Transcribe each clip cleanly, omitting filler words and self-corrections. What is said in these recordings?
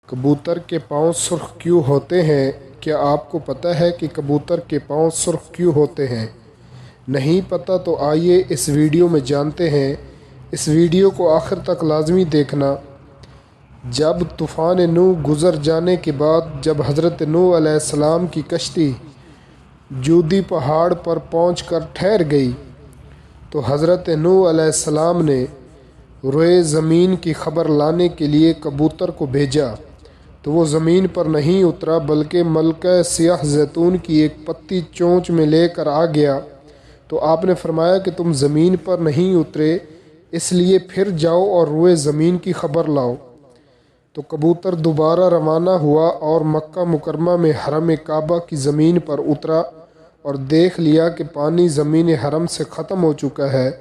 کبوتر کے پاؤں سرخ کیوں ہوتے ہیں؟ کیا آپ کو پتہ ہے کہ کبوتر کے پاؤں سرخ کیوں ہوتے ہیں؟ نہیں پتہ تو آئیے اس ویڈیو میں جانتے ہیں۔ اس ویڈیو کو آخر تک لازمی دیکھنا۔ جب طوفان نوح گزر جانے کے بعد جب حضرت نوح علیہ السلام کی کشتی جودی پہاڑ پر پہنچ کر ٹھہر گئی تو حضرت نوح علیہ السلام نے روئے زمین کی خبر لانے کے لیے کبوتر کو بھیجا تو وہ زمین پر نہیں اترا بلکہ ملکہ سیاہ زیتون کی ایک پتی چونچ میں لے کر آ گیا۔ تو آپ نے فرمایا کہ تم زمین پر نہیں اترے، اس لیے پھر جاؤ اور روئے زمین کی خبر لاؤ۔ تو کبوتر دوبارہ روانہ ہوا اور مکہ مکرمہ میں حرم کعبہ کی زمین پر اترا اور دیکھ لیا کہ پانی زمین حرم سے ختم ہو چکا ہے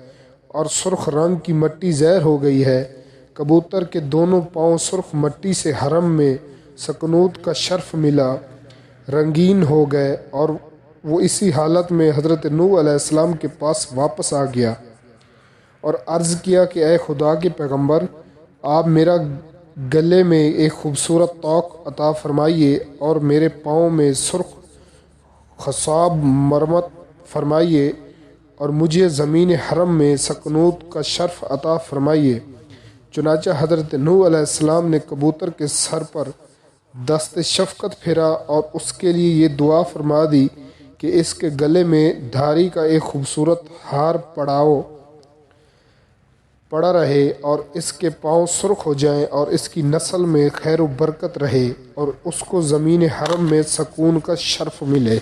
اور سرخ رنگ کی مٹی زہر ہو گئی ہے۔ کبوتر کے دونوں پاؤں سرخ مٹی سے حرم میں سکنوت کا شرف ملا رنگین ہو گئے اور وہ اسی حالت میں حضرت نوح علیہ السلام کے پاس واپس آ گیا اور عرض کیا کہ اے خدا کے پیغمبر، آپ میرا گلے میں ایک خوبصورت طوق عطا فرمائیے اور میرے پاؤں میں سرخ خصاب مرمت فرمائیے اور مجھے زمین حرم میں سکنوت کا شرف عطا فرمائیے۔ چنانچہ حضرت نوح علیہ السلام نے کبوتر کے سر پر دست شفقت پھیرا اور اس کے لیے یہ دعا فرما دی کہ اس کے گلے میں دھاری کا ایک خوبصورت ہار پڑا رہے اور اس کے پاؤں سرخ ہو جائیں اور اس کی نسل میں خیر و برکت رہے اور اس کو زمین حرم میں سکون کا شرف ملے۔